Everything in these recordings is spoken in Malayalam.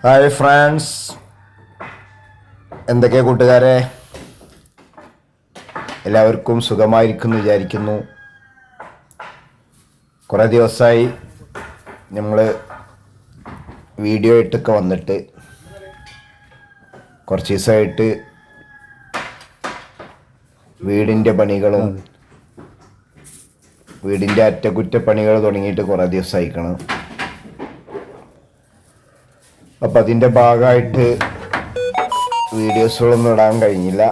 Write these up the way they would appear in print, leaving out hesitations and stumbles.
ഹായ് ഫ്രണ്ട്സ്, എന്തൊക്കെ കൂട്ടുകാരെ, എല്ലാവർക്കും സുഖമായിരിക്കുന്നു വിചാരിക്കുന്നു. കുറേ ദിവസമായി നമ്മൾ വീഡിയോ ഇട്ടൊക്കെ വന്നിട്ട്. കുറച്ച് ദിവസമായിട്ട് വീടിൻ്റെ പണികളും വീടിൻ്റെ അറ്റകുറ്റപ്പണികൾ തുടങ്ങിയിട്ട് കുറേ ദിവസമായിക്കണം. അപ്പം അതിൻ്റെ ഭാഗമായിട്ട് വീഡിയോസുകളൊന്നും ഇടാൻ കഴിഞ്ഞില്ല.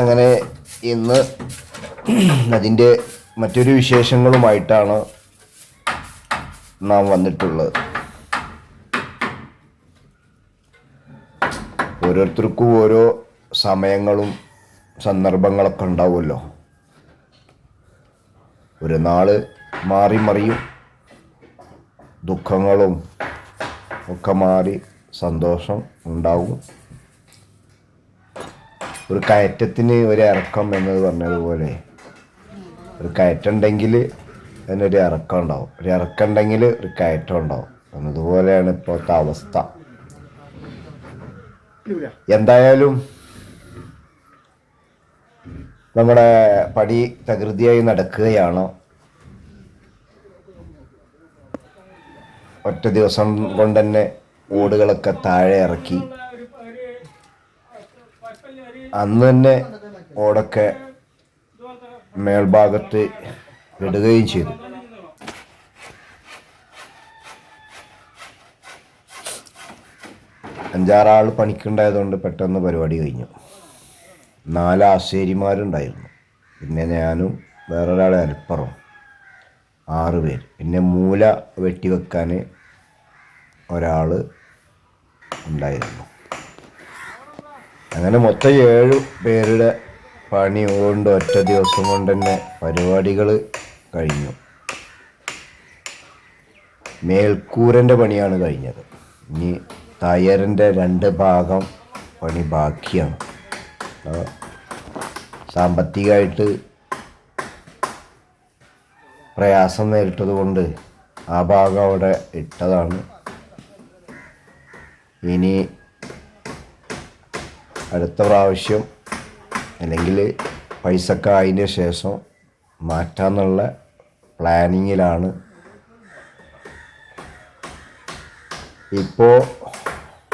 അങ്ങനെ ഇന്ന് അതിൻ്റെ മറ്റൊരു വിശേഷങ്ങളുമായിട്ടാണ് നാം വന്നിട്ടുള്ളത്. ഓരോരുത്തർക്കും ഓരോ സമയങ്ങളും സന്ദർഭങ്ങളൊക്കെ ഉണ്ടാവുമല്ലോ. ഒരു നാൾ മാറി മറിയും, ദുഃഖങ്ങളും ഒക്കെ മാറി സന്തോഷം ഉണ്ടാവും. ഒരു കയറ്റത്തിന് ഒരു ഇറക്കം എന്നത് പറഞ്ഞതുപോലെ ഒരു കയറ്റം ഉണ്ടെങ്കിൽ അതിനൊരു ഇറക്കം ഉണ്ടാവും, ഒരു ഇറക്കം ഉണ്ടെങ്കിൽ ഒരു കയറ്റം ഉണ്ടാവും എന്നതുപോലെയാണ് ഇപ്പോഴത്തെ അവസ്ഥ. എന്തായാലും നമ്മുടെ പണി തകൃതിയായി നടക്കുകയാണ്. ഒറ്റ ദിവസം കൊണ്ട് തന്നെ ഓടുകളൊക്കെ താഴെ ഇറക്കി. അന്ന് തന്നെ ഓടൊക്കെ മേൽഭാഗത്ത് ഇടുകയും ചെയ്തു. അഞ്ചാറാൾ പണിക്കുണ്ടായതുകൊണ്ട് പെട്ടെന്ന് പരിപാടി കഴിഞ്ഞു. 4 ആശാരിമാരുണ്ടായിരുന്നു, പിന്നെ ഞാനും വേറൊരാളെ ഹെൽപ്പറും, 6 പേര്. പിന്നെ മൂല വെട്ടിവെക്കാൻ ഒരാൾ ഉണ്ടായിരുന്നു. അങ്ങനെ മൊത്തം 7 പേരുടെ പണി കൊണ്ട് ഒറ്റ ദിവസം കൊണ്ട് തന്നെ പരിപാടികൾ കഴിഞ്ഞു. മേൽക്കൂരൻ്റെ പണിയാണ് കഴിഞ്ഞത്. ഇനി ടയറിൻ്റെ 2 ഭാഗം പണി ബാക്കിയാണ്. സാമ്പത്തികമായിട്ട് പ്രയാസം നേരിട്ടത് കൊണ്ട് ആ ഭാഗം അവിടെ ഇട്ടതാണ്. ഇനി അടുത്ത പ്രാവശ്യം അല്ലെങ്കിൽ പൈസക്ക് ആയതിന് ശേഷം മാറ്റാമെന്നുള്ള പ്ലാനിങ്ങിലാണ്. ഇപ്പോൾ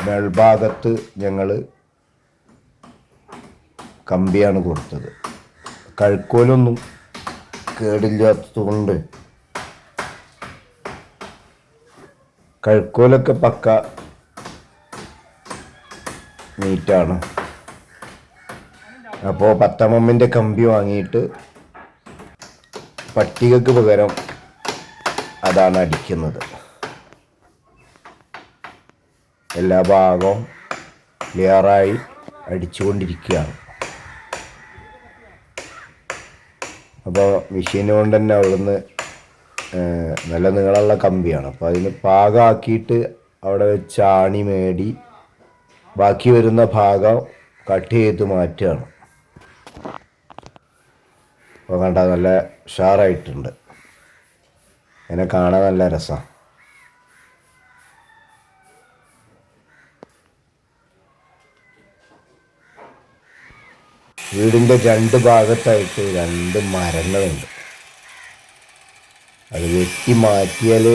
മേൽഭാഗത്ത് ഞങ്ങൾ കമ്പിയാണ് കൊടുത്തത്. കഴുക്കോലൊന്നും കേടില്ലാത്തത് കൊണ്ട് കഴുക്കോലൊക്കെ പക്ക നീറ്റാണ്. അപ്പോൾ 10 mm കമ്പി വാങ്ങിയിട്ട് പട്ടികക്ക് പകരം അതാണ് അടിക്കുന്നത്. എല്ലാ ഭാഗവും ക്ലിയറായി അടിച്ചുകൊണ്ടിരിക്കുകയാണ്. അപ്പോൾ മെഷീൻ കൊണ്ട് തന്നെ അവിടുന്ന് നല്ല നീളമുള്ള കമ്പിയാണ്. അപ്പോൾ അതിന് പാകമാക്കിയിട്ട് അവിടെ വെച്ച് ആണി മേടി ബാക്കി വരുന്ന ഭാഗം കട്ട് ചെയ്ത് മാറ്റുകയാണ്. അപ്പോൾ കണ്ട നല്ല ഉഷാറായിട്ടുണ്ട്. അതിനെ കാണാൻ നല്ല രസമാണ്. വീടിൻ്റെ 2 ഭാഗത്തായിട്ട് 2 മരങ്ങളുണ്ട്. അത് വെട്ടി മാറ്റിയാൽ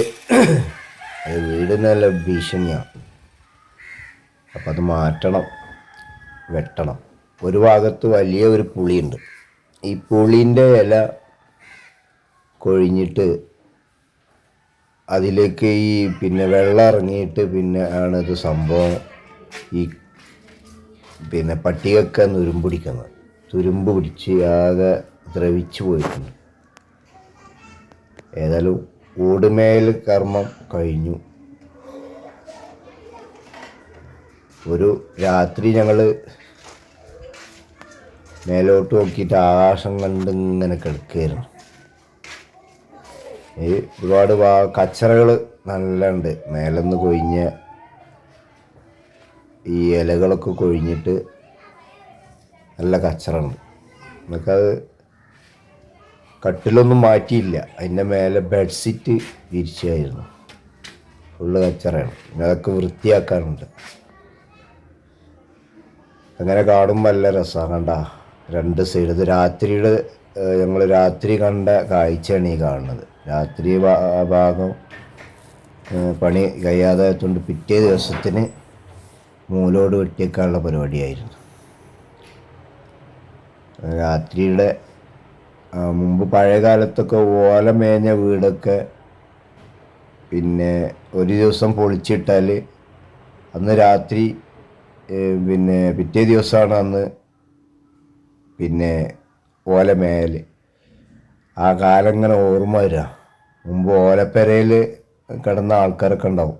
അത് വീടിന് നല്ല ഭീഷണിയാണ്. അപ്പം അത് മാറ്റണം, വെട്ടണം. ഒരു ഭാഗത്ത് വലിയ ഒരു പുളിയുണ്ട്. ഈ പുളിൻ്റെ ഇല കൊഴിഞ്ഞിട്ട് അതിലേക്ക് പിന്നെ വെള്ളം ഇറങ്ങിയിട്ട് പിന്നെ ആണിത് സംഭവം ഈ പിന്നെ പട്ടികയൊക്കെ തുരുമ്പ് പിടിച്ച് ആകെ ദ്രവിച്ചു പോയിട്ടുണ്ട്. ഏതായാലും ഓടുമേൽ കർമ്മം കഴിഞ്ഞു. ഒരു രാത്രി ഞങ്ങൾ മേലോട്ട് നോക്കിയിട്ട് ആകാശം കണ്ട് ഇങ്ങനെ കിടക്കുകയായിരുന്നു. ഈ ഒരുപാട് കച്ചറകൾ നല്ല ഉണ്ട്. മേലെന്ന് കൊഴിഞ്ഞ ഈ ഇലകളൊക്കെ കൊഴിഞ്ഞിട്ട് നല്ല കച്ചറുണ്ട്. നമുക്കത് കട്ടിലൊന്നും മാറ്റിയില്ല. അതിൻ്റെ മേലെ ബെഡ്ഷീറ്റ് വിരിച്ചായിരുന്നു. ഫുള്ള് കച്ചറയാണ്. അതൊക്കെ വൃത്തിയാക്കാനുണ്ട്. അങ്ങനെ കാണുമ്പോൾ നല്ല രസമാണ്. കണ്ട രണ്ട് സൈഡ് ഇത് രാത്രിയുടെ ഞങ്ങൾ രാത്രി കണ്ട കാഴ്ചയാണ് ഈ കാണുന്നത്. രാത്രി ഭാഗം പണി കഴിയാതായതുകൊണ്ട് പിറ്റേ ദിവസത്തിന് മൂലോട് വെട്ടിയേക്കാനുള്ള പരിപാടിയായിരുന്നു. രാത്രിയുടെ മുമ്പ് പഴയ കാലത്തൊക്കെ ഓല മേഞ്ഞ വീടൊക്കെ പിന്നെ ഒരു ദിവസം പൊളിച്ചിട്ടാൽ അന്ന് രാത്രി പിന്നെ പിറ്റേ ദിവസമാണ് അന്ന് പിന്നെ ഓല മേയൽ. ആ കാലം ഇങ്ങനെ ഓർമ്മ വരിക. മുമ്പ് ഓലപ്പെരയിൽ കിടന്ന ആൾക്കാരൊക്കെ ഉണ്ടാവും.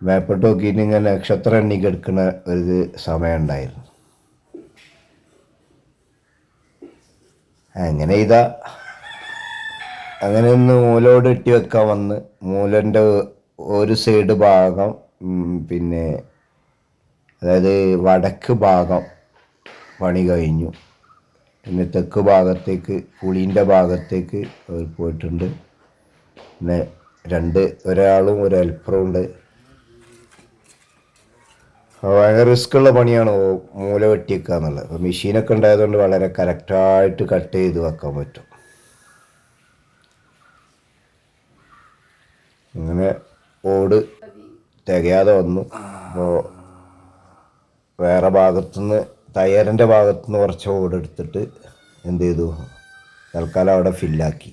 മേപ്പെട്ട് നോക്കിയിട്ട് ഇങ്ങനെ നക്ഷത്രം എണ്ണി കിടക്കുന്ന ഒരു സമയം ഉണ്ടായിരുന്നു. അങ്ങനെ അങ്ങനെ ഒന്ന് മൂലോട് ഇട്ടി വെക്കാൻ വന്ന് മൂലൻ്റെ ഒരു സൈഡ് ഭാഗം പിന്നെ അതായത് വടക്ക് ഭാഗം പണി കഴിഞ്ഞു. പിന്നെ തെക്ക് ഭാഗത്തേക്ക് പുളീൻ്റെ ഭാഗത്തേക്ക് പോയിട്ടുണ്ട്. പിന്നെ ഒരാളും ഒരു ഹെൽപ്പറും ഉണ്ട്. ഭയങ്കര റിസ്ക്കുള്ള പണിയാണ് മൂല വെട്ടിവെക്കുക എന്നുള്ളത്. അപ്പോൾ മെഷീനൊക്കെ ഉണ്ടായതുകൊണ്ട് വളരെ കറക്റ്റായിട്ട് കട്ട് ചെയ്ത് വെക്കാൻ പറ്റും. അങ്ങനെ ഓട് തികയാതെ വന്നു. അപ്പോൾ വേറെ ഭാഗത്തുനിന്ന് ടയറിൻ്റെ ഭാഗത്തുനിന്ന് കുറച്ച് ഓട് എടുത്തിട്ട് എന്ത് ചെയ്തു, തൽക്കാലം അവിടെ ഫില്ലാക്കി.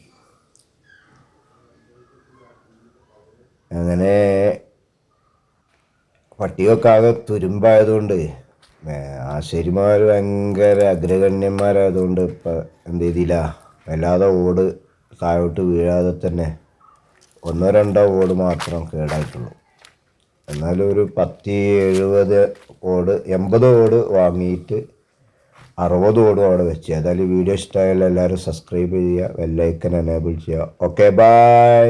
അങ്ങനെ പട്ടികയൊക്കെ ആകെ തുരുമ്പായതുകൊണ്ട് ആശാരിമാർ ഭയങ്കര അഗ്രഗണ്യന്മാരായതുകൊണ്ട് ഇപ്പം എന്ത് ചെയ്തില്ല, വല്ലാതെ ഓട് താഴോട്ട് വീഴാതെ തന്നെ 1-2 ഓട് മാത്രം കേടായിട്ടുള്ളൂ. എന്നാലും ഒരു 70 ഓട് 80 ഓട് വാങ്ങിയിട്ട് 60 ഓടും അവിടെ വെച്ച്. ഏതായാലും വീഡിയോ ഇഷ്ടമായാലും എല്ലാവരും സബ്സ്ക്രൈബ് ചെയ്യുക, ബെല്ലൈക്കൻ എനേബിൾ ചെയ്യുക. Okay, by.